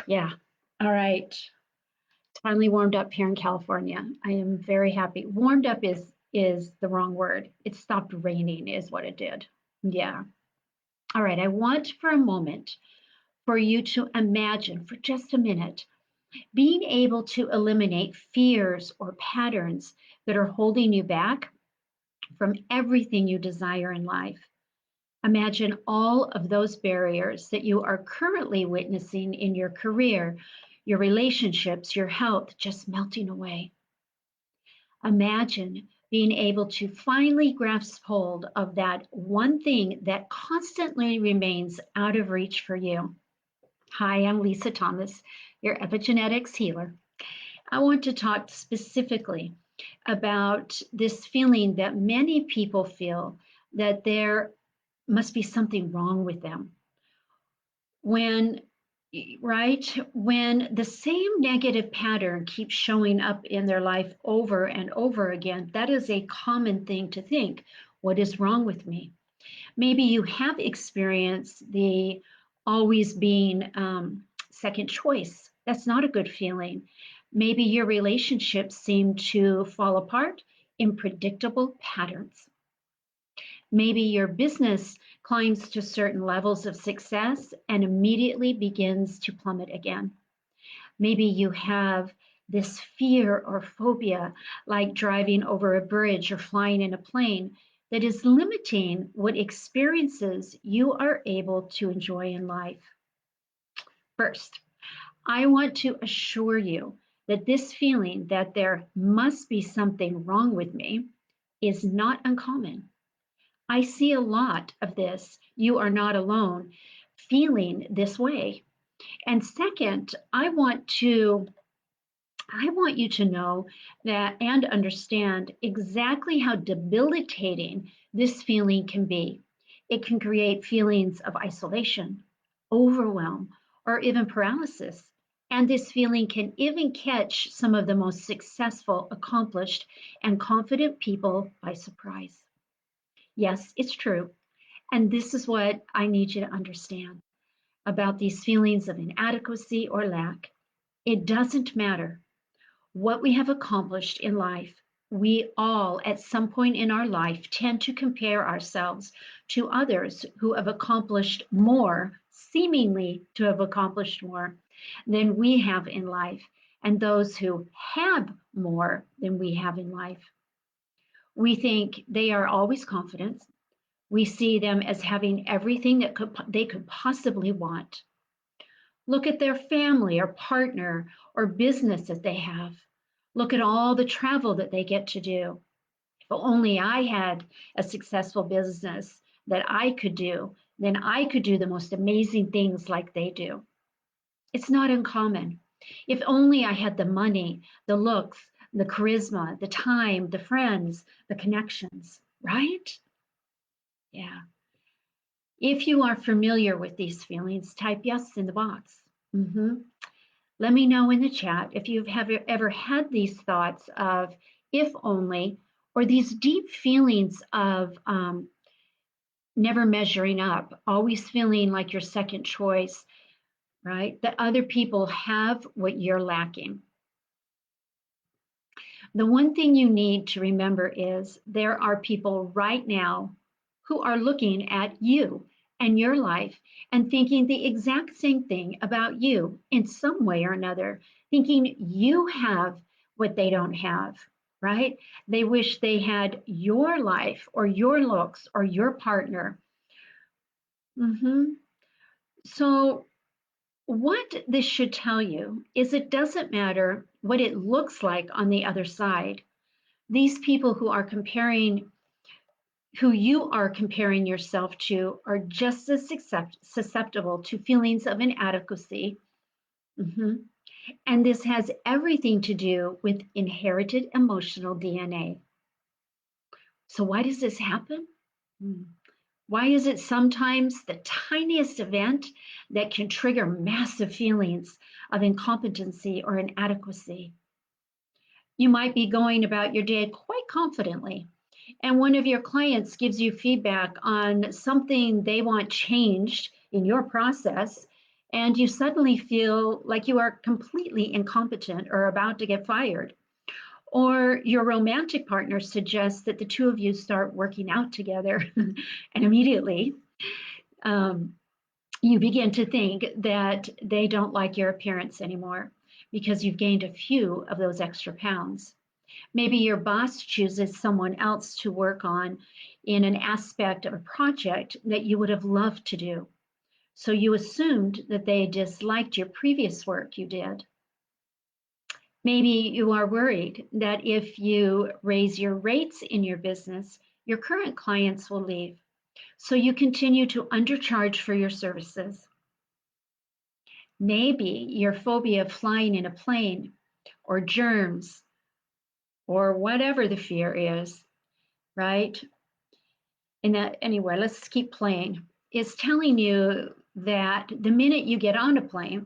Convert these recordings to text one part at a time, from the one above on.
Yeah. All right. It's finally warmed up here in California. I am very happy. Warmed up is the wrong word. It stopped raining is what it did. Yeah. All right. I want for a moment for you to imagine for just a minute being able to eliminate fears or patterns that are holding you back from everything you desire in life. Imagine all of those barriers that you are currently witnessing in your career, your relationships, your health just melting away. Imagine being able to finally grasp hold of that one thing that constantly remains out of reach for you. Hi, I'm Lisa Thomas, your epigenetics healer. I want to talk specifically about this feeling that many people feel that there must be something wrong with them. When, right, when the same negative pattern keeps showing up in their life over and over again, that is a common thing to think. What is wrong with me? Maybe you have experienced the always being second choice. That's not a good feeling. Maybe your relationships seem to fall apart in predictable patterns. Maybe your business climbs to certain levels of success and immediately begins to plummet again. Maybe you have this fear or phobia, like driving over a bridge or flying in a plane, that is limiting what experiences you are able to enjoy in life. First, I want to assure you that this feeling that there must be something wrong with me is not uncommon. I see a lot of this. You are not alone feeling this way. And second, I want you to know that and understand exactly how debilitating this feeling can be. It can create feelings of isolation, overwhelm, or even paralysis. And this feeling can even catch some of the most successful, accomplished, and confident people by surprise. Yes, it's true. And this is what I need you to understand about these feelings of inadequacy or lack. It doesn't matter what we have accomplished in life. We all, at some point in our life, tend to compare ourselves to others who have accomplished more, seemingly to have accomplished more than we have in life, and those who have more than we have in life. We think they are always confident. We see them as having everything that they could possibly want. Look at their family or partner or business that they have. Look at all the travel that they get to do. If only I had a successful business that I could do, then I could do the most amazing things like they do. It's not uncommon. If only I had the money, the looks, the charisma, the time, the friends, the connections, right? Yeah. If you are familiar with these feelings, type yes in the box. Mhm. Let me know in the chat if you've ever had these thoughts of if only, or these deep feelings of never measuring up, always feeling like your second choice, right? That other people have what you're lacking. The one thing you need to remember is there are people right now who are looking at you and your life and thinking the exact same thing about you in some way or another, thinking you have what they don't have, right? They wish they had your life or your looks or your partner. Mhm. So, what this should tell you is it doesn't matter what it looks like on the other side. These people who you are comparing yourself to are just as susceptible to feelings of inadequacy. Mhm. And this has everything to do with inherited emotional DNA. So, why does this happen? Hmm. Why is it sometimes the tiniest event that can trigger massive feelings of incompetency or inadequacy? You might be going about your day quite confidently, and one of your clients gives you feedback on something they want changed in your process, and you suddenly feel like you are completely incompetent or about to get fired. Or your romantic partner suggests that the two of you start working out together, and immediately um, you begin to think that they don't like your appearance anymore because you've gained a few of those extra pounds. Maybe your boss chooses someone else to work on in an aspect of a project that you would have loved to do. So you assumed that they disliked your previous work you did. Maybe you are worried that if you raise your rates in your business, your current clients will leave. So you continue to undercharge for your services. Maybe your phobia of flying in a plane or germs or whatever the fear is, right? And that, anyway, let's keep playing, is telling you that the minute you get on a plane,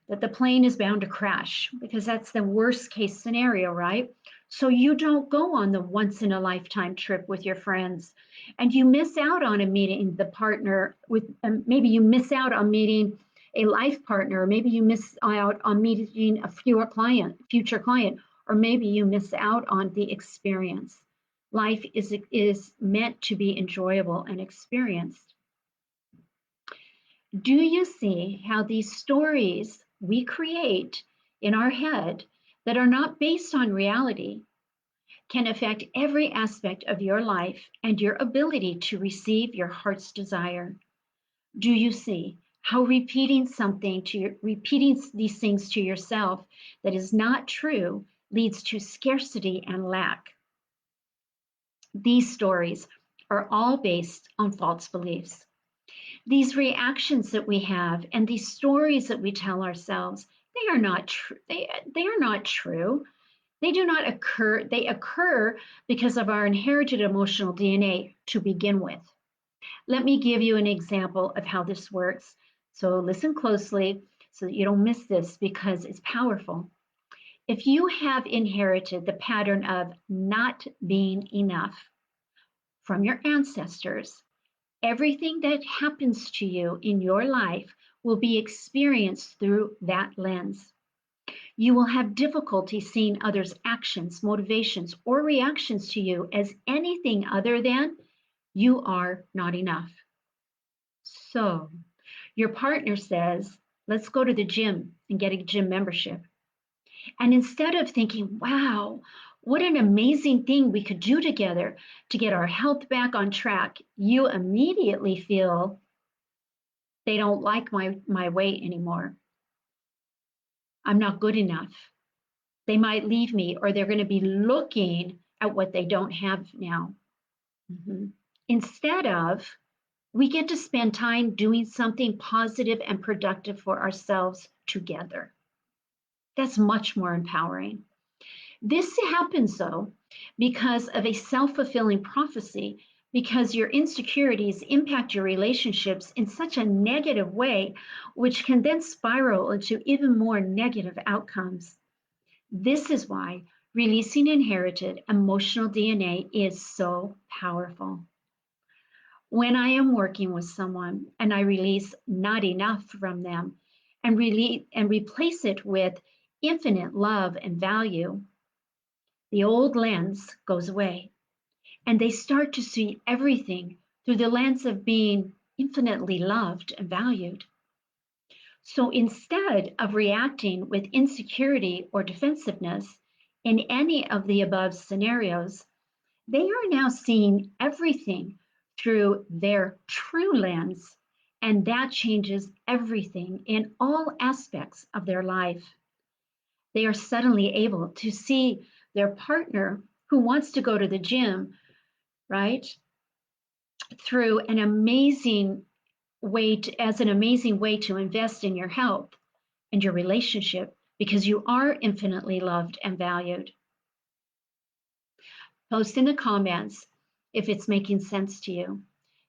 that the plane is bound to crash because that's the worst case scenario, right? So you don't go on the once in a lifetime trip with your friends, and you miss out on a meeting the partner with, maybe you miss out on meeting a life partner, or maybe you miss out on meeting a future client, or maybe you miss out on the experience. Life is meant to be enjoyable and experienced. Do you see how these stories we create in our head that are not based on reality can affect every aspect of your life and your ability to receive your heart's desire? Do you see how repeating these things to yourself that is not true leads to scarcity and lack? These stories are all based on false beliefs. These reactions that we have and these stories that we tell ourselves, they are not true. They are not true. They do not occur. They occur because of our inherited emotional DNA to begin with. Let me give you an example of how this works. So listen closely so that you don't miss this because it's powerful. If you have inherited the pattern of not being enough from your ancestors, everything that happens to you in your life will be experienced through that lens. You will have difficulty seeing others' actions, motivations, or reactions to you as anything other than you are not enough. So, your partner says, let's go to the gym and get a gym membership. And instead of thinking, wow, what an amazing thing we could do together to get our health back on track, you immediately feel they don't like my weight anymore. I'm not good enough. They might leave me, or they're going to be looking at what they don't have now. Mhm. Instead of, we get to spend time doing something positive and productive for ourselves together. That's much more empowering. This happens, though, because of a self fulfilling prophecy, because your insecurities impact your relationships in such a negative way, which can then spiral into even more negative outcomes. This is why releasing inherited emotional DNA is so powerful. When I am working with someone and I release not enough from them and replace it with infinite love and value, the old lens goes away and they start to see everything through the lens of being infinitely loved and valued. So instead of reacting with insecurity or defensiveness in any of the above scenarios, they are now seeing everything through their true lens, and that changes everything in all aspects of their life. They are suddenly able to see their partner who wants to go to the gym, right, through an amazing as an amazing way to invest in your health and your relationship because you are infinitely loved and valued. Post in the comments if it's making sense to you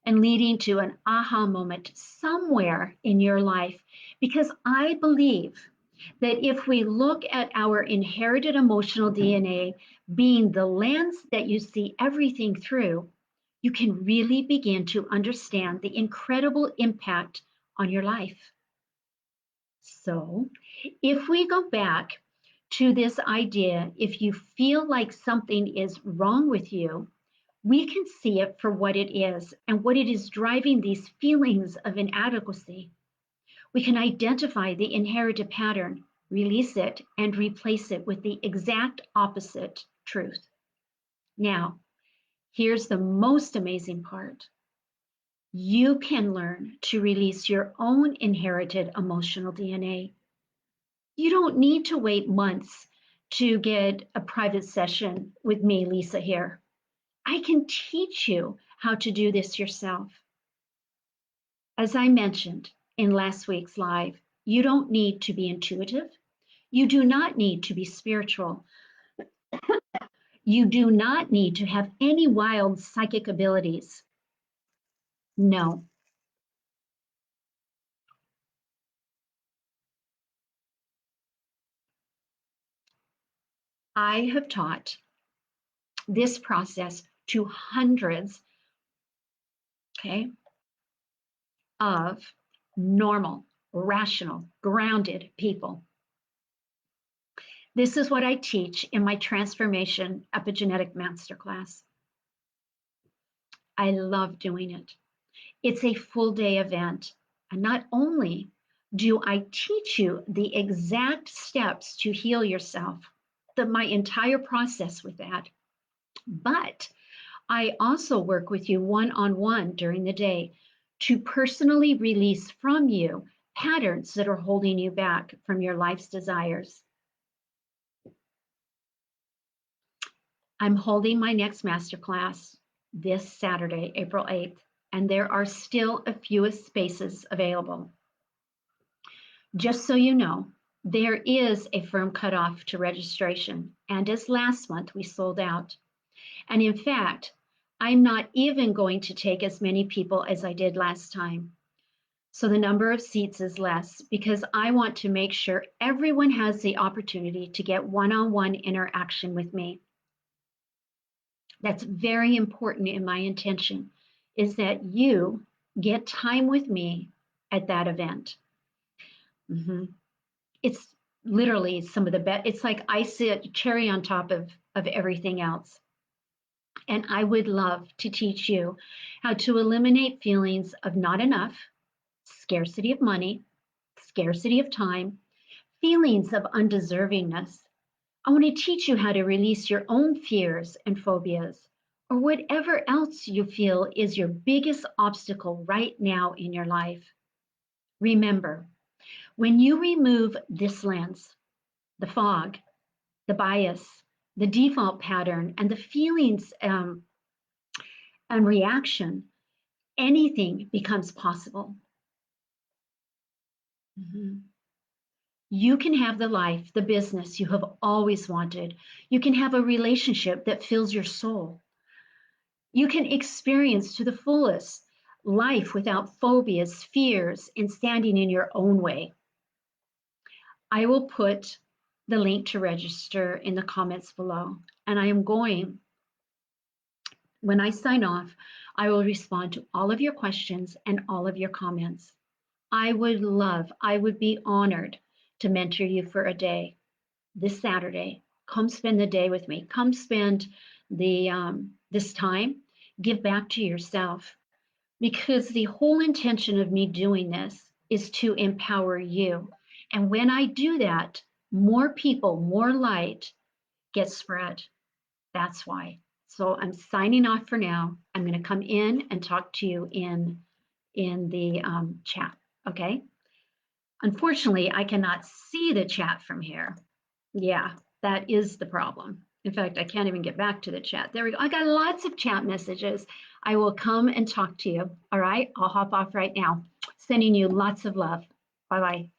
and leading to an aha moment somewhere in your life, because I believe that if we look at our inherited emotional DNA being the lens that you see everything through, you can really begin to understand the incredible impact on your life. So, if we go back to this idea, if you feel like something is wrong with you, we can see it for what it is and what it is driving these feelings of inadequacy. We can identify the inherited pattern, release it, and replace it with the exact opposite truth. Now, here's the most amazing part. You can learn to release your own inherited emotional DNA. You don't need to wait months to get a private session with me, Lisa, here. I can teach you how to do this yourself. As I mentioned in last week's live, you don't need to be intuitive. You do not need to be spiritual. You do not need to have any wild psychic abilities. No, I have taught this process to hundreds, okay, of normal, rational, grounded people. This is what I teach in my transformation epigenetic masterclass. I love doing it. It's a full day event. And not only do I teach you the exact steps to heal yourself, my entire process with that, but I also work with you one on one during the day to personally release from you patterns that are holding you back from your life's desires. I'm holding my next masterclass this Saturday, April 8th, and there are still a few spaces available. Just so you know, there is a firm cutoff to registration, and as last month, we sold out. And in fact, I'm not even going to take as many people as I did last time. So the number of seats is less because I want to make sure everyone has the opportunity to get one-on-one interaction with me. That's very important in my intention, is that you get time with me at that event. Mhm. It's literally some of the best. It's like cherry on top of everything else. And I would love to teach you how to eliminate feelings of not enough, scarcity of money, scarcity of time, feelings of undeservingness. I want to teach you how to release your own fears and phobias, or whatever else you feel is your biggest obstacle right now in your life. Remember, when you remove this lens, the fog, the bias, the default pattern, and the feelings and reaction, anything becomes possible. Mhm. You can have the life, the business you have always wanted. You can have a relationship that fills your soul. You can experience to the fullest life without phobias, fears, and standing in your own way. I will put the link to register in the comments below. And I am going, when I sign off, I will respond to all of your questions and all of your comments. I would be honored to mentor you for a day this Saturday. Come spend the day with me. Come spend this time. Give back to yourself, because the whole intention of me doing this is to empower you. And when I do that, more people, more light gets spread. That's why. So I'm signing off for now. I'm going to come in and talk to you in the chat. Okay. Unfortunately, I cannot see the chat from here. Yeah, that is the problem. In fact, I can't even get back to the chat. There we go. I got lots of chat messages. I will come and talk to you. All right. I'll hop off right now. Sending you lots of love. Bye bye.